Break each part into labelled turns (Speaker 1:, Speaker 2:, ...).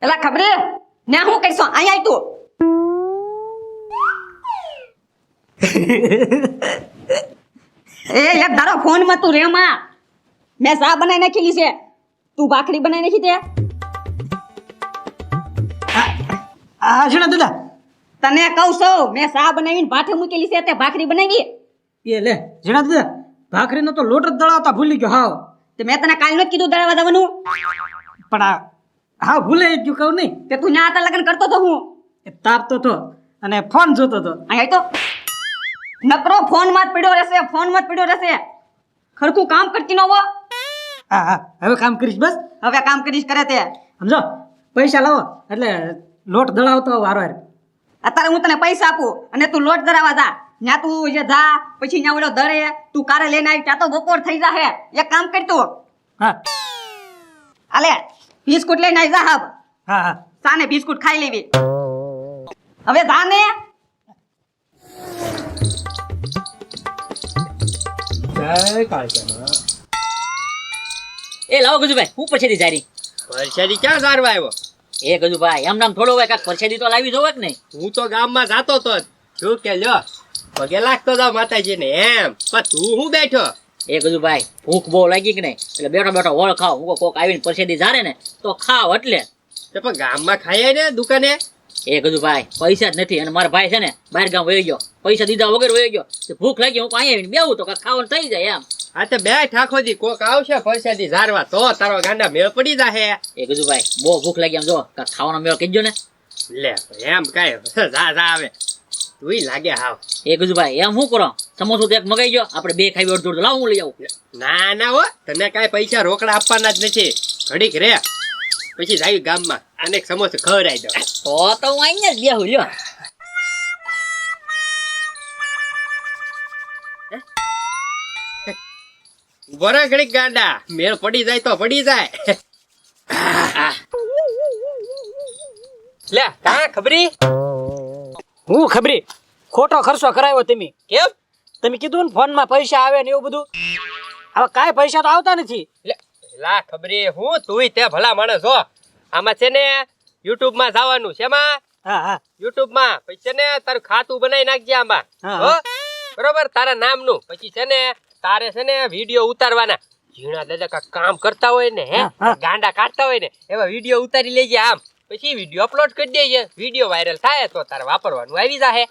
Speaker 1: એલા ખબરે ને હું કઈસો અહીં આય તું એ એક ધારો ફોન માં તું રેમાં મેં ચા બનાવી નાખેલી છે તું ભાખરી બનાવી નાખી તે
Speaker 2: હા છે ને દાદા
Speaker 1: તને કહું છું મેં ચા બનાવીને ભાઠે મૂકેલી છે તે ભાખરી બનાવી
Speaker 2: એ લે જીણા દાદા ભાખરીનો તો લોટ જ દળાવતા ભૂલી ગયો હાવ
Speaker 1: તે મેં તને કાલ નથી કીધું દળાવા જવાનું
Speaker 2: પણ હા ભૂલે ગયું કહું નહીં
Speaker 1: તે તું ન્યા હતા લગ્ન કરતો તો હું
Speaker 2: એ તાપતો તો અને ફોન જોતો તો
Speaker 1: અહીં આય તો નકરો ફોન માં જ પડ્યો રહેશે ખરખું કામ કરતી ન હો
Speaker 2: હા હા હવે કામ કરીશ બસ
Speaker 1: હવે કામ કરીશ કરે તે
Speaker 2: સમજો પૈસા લાવો એટલે લોટ દળાવતો વારો હારે
Speaker 1: અત્યારે હું તને પૈસા આપું અને તું લોટ ધરાવા જા ન્યા તું જે જા પછી ન્યા ઓલો દળે તું કારે લઈને આવી ત્યાં તો બપોર થઈ જાહે એક કામ કર તું
Speaker 2: હા
Speaker 1: આલે બિસ્કુટ લઈને આવી જા હબ
Speaker 2: હા હા
Speaker 1: સાને બિસ્કુટ ખાઈ લેવી હવે જા ને
Speaker 3: એ લાવો ગજુભાઈ હું પરછેદી જારી
Speaker 4: પરસાદી ક્યાં સારવા આવ્યો?
Speaker 3: એ ગજુભાઈ એમ નામ થોડો હોય કાક પરછેદી તો લાવી જોવે કે નહીં
Speaker 4: હું તો ગામમાં જાતો તો શું કે લ્યો પગે લાગતો જાવ માતાજીને એમ પણ તું હું બેઠો?
Speaker 3: એ ગજુભાઈ ભૂખ બહુ લાગી કે નહીં એટલે બેઠો બેઠો વળ ખાવ હું કોક આવીને પરછેદી જારે ને તો ખાવ એટલે
Speaker 4: તો પણ ગામમાં ખાય ને દુકાને?
Speaker 3: એ ગજુભાઈ પૈસા જ નથી અને મારા ભાઈ છે ને બહાર ગામ વયો ગયો પૈસા દીધા વગર વયો ગયો તે ભૂખ લાગી હું અહીંયા આવીને બેહું તો કાક ખાવાનું થઈ જાય એમ
Speaker 4: આ તો બે ઠાકો દી કોક આવશે પરસાદી ઝારવા તો તારો ગાંડા મેળ પડી જાહે.
Speaker 3: એ ગજુભાઈ બહુ ભૂખ લાગી એમ જો કાક ખાવાનો મેળ કીજો ને
Speaker 4: લે એમ કાય જા આવે તુંય લાગે હાવ.
Speaker 3: એ ગજુભાઈ એમ શું કરો સમોસું તો એક મગાઈ ગયો આપણે બે ખાવી અડધું લાવ હું લઈ આવું
Speaker 4: ના ના હો તને કાંઈ પૈસા રોકડા આપવાના જ નથી ઘડીક રે પછી જાય ગામમાં અને એક સમોસો ખવડાવી દો.
Speaker 3: તો હું અહીંયા જ બેહું લ્યો
Speaker 4: બરા ઘડીક ગાંડા મેળ પડી જાય તો પડી જાય. લે કા ખબરી
Speaker 2: હું ખબરી ખોટો ખર્ચો કરાવ્યો તમે
Speaker 4: કેમ?
Speaker 2: તમે કીધું ને ફોનમાં પૈસા આવે ને એવું બધું હવે કાંઈ પૈસા તો આવતા નથી
Speaker 4: લે લા ખબરી હું તુંય તે ભલા માણસ હો. આમાં છે ને યુટ્યુબ માં જવાનું છે એમાં
Speaker 2: હા હા
Speaker 4: યુટ્યુબ માં પછી છે ને તારું ખાતું બનાવી નાખજે આમાં
Speaker 2: હા,
Speaker 4: હો
Speaker 2: હા.
Speaker 4: બરોબર તારા નામનું પછી છે ને તારે છે ને વિડીયો ઉતારવાના ઝીણા દાદા કાંઈક કામ કરતા હોય ને હે
Speaker 2: હા, હા.
Speaker 4: ગાંડા કાઢતા હોય ને એવા વિડીયો ઉતારી લેજે આમ પછી વિડીયો અપલોડ કરી દેજે વિડીયો વાયરલ થાય તો તારે વાપરવાનું આવી જાહે.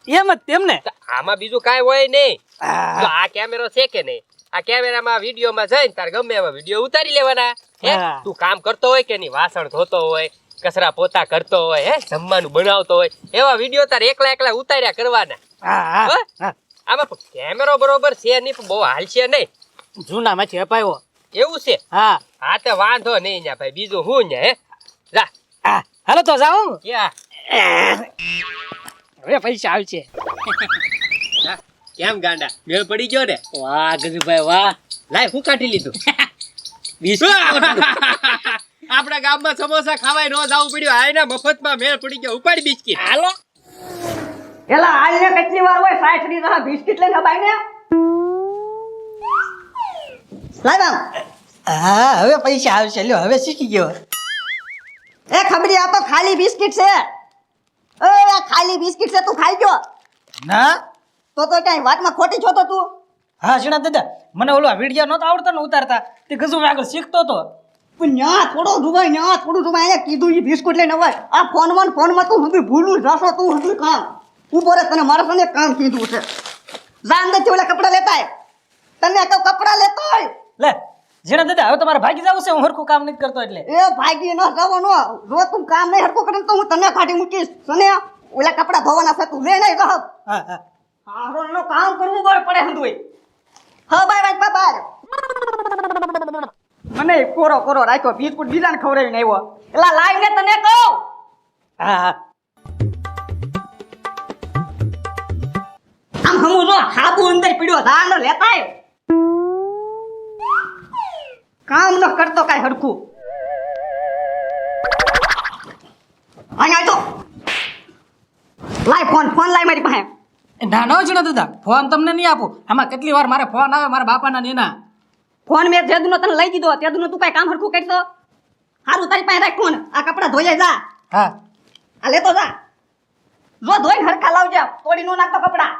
Speaker 2: એમ જ તેમને
Speaker 4: તો આમાં બીજું કાંઈ હોય નહીં.
Speaker 2: હા.
Speaker 4: જો આ કેમેરો છે કે નહીં આ કેમેરામાં વિડીયોમાં જઈને તારે ગમે એવા વિડીયો ઉતારી લેવાના હે
Speaker 2: હા.
Speaker 4: તું કામ કરતો હોય કે નહીં વાસણ ધોતો હોય કચરા પોતા કરતો હોય હે જમવાનું બનાવતો હોય એવા વિડીયો તારે એકલા એકલા ઉતાર્યા કરવાના.
Speaker 2: હા હા
Speaker 4: હો?
Speaker 2: હા
Speaker 4: આમાં પણ કેમેરો બરોબર છે નહીં પણ બહુ હાલશે નહીં
Speaker 2: જૂનામાંથી અપાયો
Speaker 4: એવું છે.
Speaker 2: હા
Speaker 4: હા તો વાંધો નહીં ને ભાઈ બીજું હું ને હે જા
Speaker 2: હા હાલો તો જાઉં
Speaker 4: ક્યાં
Speaker 2: હવે પૈસા આવશે
Speaker 4: જા. કેમ ગાંડા મેળ પડી ગયો ને?
Speaker 3: વાહ ગજુભાઈ વાહ
Speaker 4: લાય હું કાઢી લીધું. આપણા ગામમાં સમોસા ખાવાય ન જવું પડ્યું આયના મફતમાં મેળ પડી ગયો ઉપાડી બિસ્કિટ
Speaker 3: હાલો
Speaker 1: એલા આલને કેટલી વાર હોય સાયઠડી ના બિસ્કિટ લઈને હબાઈ ને લાવ આમ
Speaker 2: હા હવે પૈસા આવશે લ્યો હવે શીખી ગયો
Speaker 1: એ ખબરી આ તો ખાલી બિસ્કિટ છે એ આ ખાલી બિસ્કિટ છે તું ખાઈ ગયો
Speaker 2: ના
Speaker 1: તો ક્યાંય વાતમાં ખોટી છો તો તું
Speaker 2: હા શીણા દાદા મને ઓલો વિડીયો નતો આવડતો ને ઉતારતા તે ગજુ આગળ શીખતો તો
Speaker 1: પણ ન્યા થોડો ડૂબાય અહીંયા કીધું એ બિસ્કુટ લઈને અવાય આ ફોનમાં તું હજી ભૂલું જાશો તું હજી કામ ઉભો રે તને મારા સામે કામ કીધું છે જા અંદરથી ઓલા કપડા લેતા આય તને કહું કપડા લેતો હોય
Speaker 2: લે જીણા દાદા હવે તમારે ભાગી જવું છે હું હરખું કામ નથી કરતો એટલે
Speaker 1: એ ભાગી ન જવાનો જો તું કામ નહીં હરકું કરે તો હું તને કાઢી મૂકીશ તને ઓલા કપડા ધોવાના છે તું લે નહીં રહબ
Speaker 2: હા હા
Speaker 1: હારોનો કામ કરવું પડે હંદુય હા બાય બાય મને કોરો રાખ્યો બિસ્કુટ બીજાને ખવડાવીને આવ્યો એલા લાઈવ ને તને કહું
Speaker 2: હા હા
Speaker 1: આમ હમું જો હાબુ અંદર પીડ્યો ધાર લેતાય કામ ન કરતો કાઈ હરખું અહીંયા તો લાય ફોન લાય મારી પાસે
Speaker 2: ના નો જીણા દાદા ફોન તમને નહીં આપું આમાં કેટલી વાર મારે ફોન આવે મારા બાપાના નીના
Speaker 1: ફોન મેં જેદુનો તને લઈ દીધો તેદુનો તું કાઈ કામ હરખું કરતો હારું તારી પાસે રાખ ફોન. આ કપડાં ધોઈ જા.
Speaker 2: હા
Speaker 1: આ લેતો જા. જો ધોઈને હરખા લાવજે, તોડી નો નાખતો કપડાં.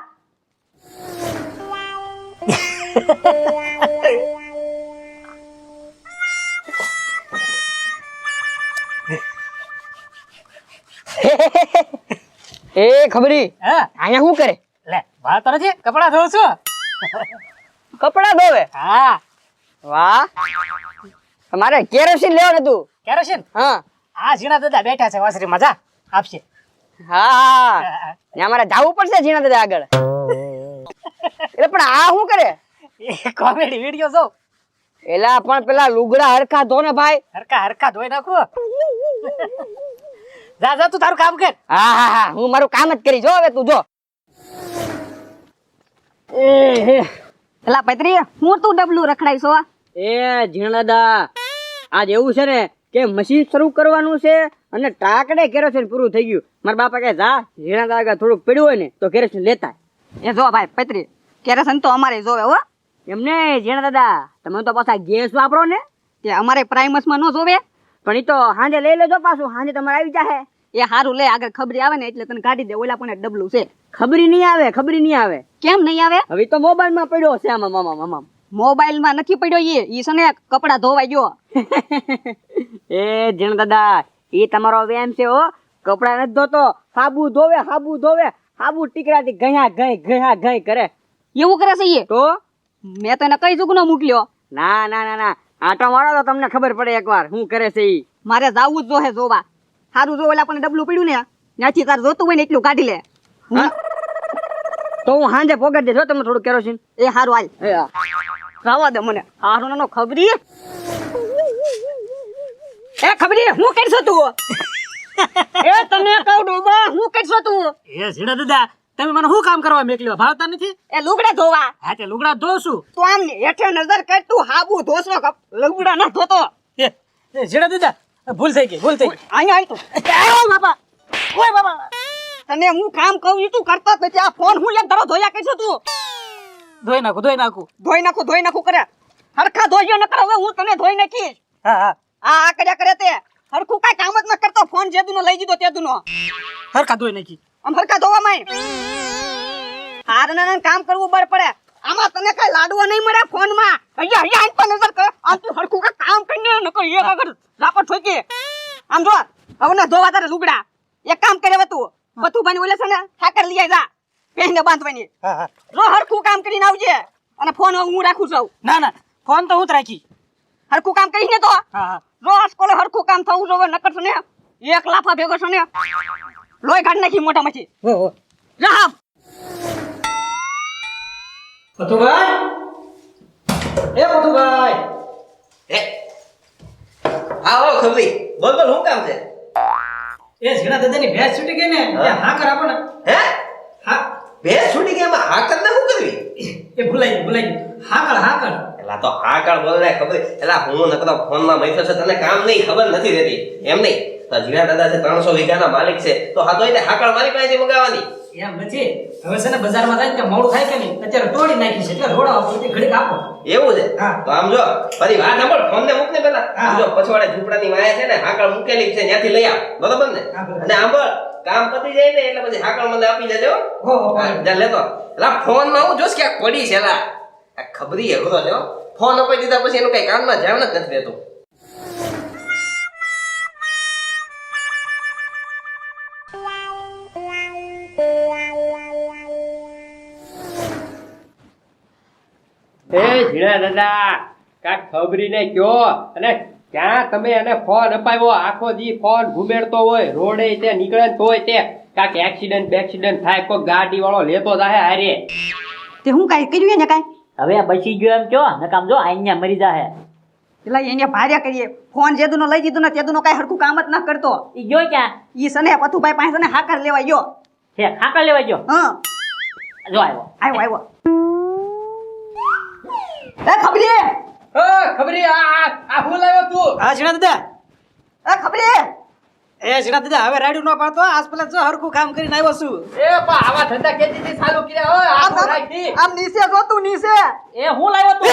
Speaker 5: એ ખબરી
Speaker 2: હા
Speaker 5: અહીંયા શું કરે?
Speaker 2: લે વાત તો નથી, કપડાં ધોઉં છું.
Speaker 5: કપડા ધોવે?
Speaker 2: હા
Speaker 5: વાહ, મારે કેરોસીન લેવાનું હતું.
Speaker 2: કેરોસીન
Speaker 5: હા
Speaker 2: આ ઝીણા દાદા બેઠા છે વાસરીમાં, જા આપશે.
Speaker 5: હા ત્યાં મારે જવું પડશે ઝીણા દાદા આગળ. એટલે પણ આ શું કરે?
Speaker 2: એ કોમેડી વિડિયો જો.
Speaker 5: એલા પણ પેલા લુગડા હરખા ધો ને ભાઈ.
Speaker 2: હરખા હરખા ધોઈ નાખો. જા જા તું તારું કામ કર.
Speaker 5: હા હા હા, હું મારું કામ જ કરી. જો હવે તું જો.
Speaker 1: એલા પૈત્રી, હું તું ડબલું રખડાઈશ હો.
Speaker 5: એ ઝીણા દાદા, આજ એવું છે ને કે મશીન શરૂ કરવાનું છે અને ટાકડે કેરોસીન પૂરું થઈ ગયું. મારા બાપા કહે જા ઝીણા દાદા આગળ થોડુંક પડ્યું હોય ને તો કેરોસીન લેતા.
Speaker 1: એ જો ભાઈ પૈત્રી, કેરોસીન તો અમારે જોવે હો.
Speaker 5: એમને ઝીણા દાદા, તમે તો પાછા ગેસ વાપરો ને.
Speaker 1: તે અમારે પ્રાઇમસમાં ન જોવે.
Speaker 5: પણ ઈ તો હાંજે લઈ લેજો પાછું, હાંજે તમારે આવી જાહે.
Speaker 1: એ હારું લે, આગળ ખબરી આવે ને એટલે તને કાઢી દે. ઓલા પણ ડબલું છે.
Speaker 5: ખબરી નહીં આવે, ખબરી નહીં આવે.
Speaker 1: કેમ નહીં આવે?
Speaker 5: હવે તો મોબાઈલ માં પડ્યો છે આમાં મામા મામા.
Speaker 1: મોબાઈલમાં નથી પડ્યો ઈ છે ને કપડાં ધોવાઈ ગયો.
Speaker 5: એ જણ દાદા, એ તમારો વેમ છે હો. કપડા નથી ધોતો, સાબુ ધોવે, સાબુ ધોવે, સાબુ ટીકરાથી ઘયા ઘઈ કરે.
Speaker 1: એવું કરે છે ઈ?
Speaker 5: તો
Speaker 1: મેં તો એને કઈ જુગનો મોકલ્યો.
Speaker 5: ના ના ના ના, આટો મારો તો તમને ખબર પડે એકવાર શું કરે છે ઈ.
Speaker 1: મારે જાવું જ જોહે જોવા. હારું જો ઓલા પણ ડબલું પડ્યું ને ત્યાંથી તાર જોતું હોય ને એટલું કાઢી લે.
Speaker 5: હા? તો હું હાંજે પોગાડી દેજો તમે થોડું કેરોસીન.
Speaker 1: એ હારું હાલ,
Speaker 5: એ હા.
Speaker 1: રાવા દે મને. હારું નાનો ખબરી. એ ખબરી, હું કરશો તું? એ તને કહું ડોબા, હું કરશો તું?
Speaker 2: એ ઝીણા દાદા, તમે મને શું કામ કરવા મોકલ્યો? ભાવતા નથી?
Speaker 1: એ લુગડા ધોવા.
Speaker 2: હા તે લુગડા ધોઉં છું.
Speaker 1: તો આમ હેઠે નજર કર, તું હાબુ ધોસનો લુગડા ના ધોતો.
Speaker 2: એ ઝીણા દાદા, ભૂલ થઈ ગઈ, ભૂલ થઈ ગઈ.
Speaker 1: અહીંયા આય તું. ઓય બાપા, ઓય બાપા, તને હું કામ કહું ઈ તું કરતો જ નથી. આ ફોન હું એક ધરો ધોયા કરશો તું?
Speaker 2: ધોઈ નાખું, ધોઈ નાખું.
Speaker 1: ધોઈ નાખું કરે. હરખા ધોઈયો ન કરે, હવે હું તને ધોઈ નાખીશ.
Speaker 2: હા હા
Speaker 1: આ કર્યા કરે તે હરખું કાંઈ કામ જ ન કરતો. ફોન જેદુનો લઈ દીધો તેદુનો.
Speaker 2: હરખા ધોઈ નાખી.
Speaker 1: આમ હરખા ધોવા માંય. હારનાને કામ કરવું બર પડે. આમાં તને કઈ લાડવા નહીં મળે ફોનમાં. અહીંયા આંખ પર નજર કર. આમ તું હરખું કાંઈ કામ કરીને ન કર. એક આગળ ઝાપટ ઠોકી. આમ જો, હવે ને ધોવા તારે લુગડા. એક કામ કરે હવે તું બથુભાઈ ઓલે છે ને ઠાકર લઈ જા પહેને બાંધવાની.
Speaker 2: હા હા
Speaker 1: જો હરખું કામ કરીને આવજે. અને ફોન હું રાખું છું.
Speaker 2: ના ના, ફોન તો હું જ રાખી.
Speaker 1: હરખું કામ કરીશ ને તો
Speaker 2: હા હા
Speaker 1: જો સ્કોલે હરખું કામ થવું જોવે. નકર છે ને એક લાફા ભેગો છે ને લોહી કાઢી નાખી મોઢામાંથી.
Speaker 2: હો હો.
Speaker 1: જા
Speaker 2: પતુભાઈ, એ પતુભાઈ.
Speaker 6: હા ઓ ખબરી બોલ બોલ શું કામ છે?
Speaker 2: એ ઝીણા દાદાની ભેંસ છૂટી ગઈ ને, ત્યાં હાકર આપો ને.
Speaker 6: હે
Speaker 2: હા
Speaker 6: ભેંસ છૂટી ગઈ એમાં હાકર ને શું કરવી?
Speaker 2: એ ભૂલાઈ ગયું. હાકર.
Speaker 6: એલા તો હાકર બોલ ને ખબર. એલા હું નકરો ફોન માં બેઠો છે, તને કામ નહીં ખબર નથી રહેતી એમ નહીં. તો જીણા દાદા છે 300 વીઘાના માલિક છે, તો હા તો એટલે હાકર મારી પાસેથી મગાવવાની.
Speaker 2: એમ નથી, હવે છે ને બજારમાં જાય ને મોડું થાય કે નહીં, અત્યારે તોડી નાખી છે એટલે રોડા આપો ઘડીક આપો.
Speaker 6: એવું છે?
Speaker 2: હા.
Speaker 6: તો આમ જો ફરી વાત સાંભળ, ફોન ને મૂક ને પેલા.
Speaker 2: હા.
Speaker 6: આમ જો પછવાડે ઝૂંપડાની વાયા છે ને હાકર મૂકેલી છે, ત્યાંથી લઈ આવ. બરોબર ને?
Speaker 2: હા, બરાબર.
Speaker 6: અને આંબળ કામ પતી જાય ને એટલે પછી હાકર મને આપી દેજો.
Speaker 2: હો, હો,
Speaker 6: હા, જા લેતો. એલા ફોન માં હું જોશ ક્યાંક પડી છે. એલા આ ખબરી હેરો છે હો. ફોન અપાઈ દીધા પછી એનું કઈ કામમાં ધ્યાન જ નથી રહેતું.
Speaker 4: એ ઝીણા દાદા, કાંઈક ખબરીને કયો. અને ક્યાં તમે એને ફોન અપાવ્યો? આખો દી ફોન ઘુમેડતો હોય, રોડે તે નીકળે ને તોય તે કાંઈક એક્સિડન્ટ થાય, કોઈ ગાડી વાળો લેતો જાય હારે.
Speaker 1: તે હું કાંઈ કર્યું ને કાંઈ?
Speaker 3: હવે આ બચી ગયો એમ કયો, નકામ જો અહીંયા મરી જાહે.
Speaker 1: એટલે એને ભાર્યા કરીએ. ફોન જેદુનો લઈ દીધો ને તેદુનો કાંઈ હરખું કામ જ ન કરતો.
Speaker 3: ઈ ગયો ક્યાં?
Speaker 1: ઈ સને પથુભાઈ પાસે છે ને હાકર લેવા ગયો.
Speaker 3: છે ખાકર લેવા ગયો.
Speaker 1: હા
Speaker 3: જો આવ્યો.
Speaker 1: આવ્યો. એ ખબરી,
Speaker 4: ખબરી આ હું લાવ્યો તું?
Speaker 2: હા ઝીણા દાદા.
Speaker 1: એ ખબરી,
Speaker 2: એ ઝીણા દાદા, હવે રાડ્યું ન પાડતો. આજ પેલા જો હરખું કામ કરીને આવ્યો છું.
Speaker 4: એ બા આવા ધંધા કેદી ચાલુ કર્યા હોય?
Speaker 1: આમ
Speaker 4: આ રાખી.
Speaker 1: આમ નીચે જોતું નીચે.
Speaker 3: એ હું લાવ્યો તું.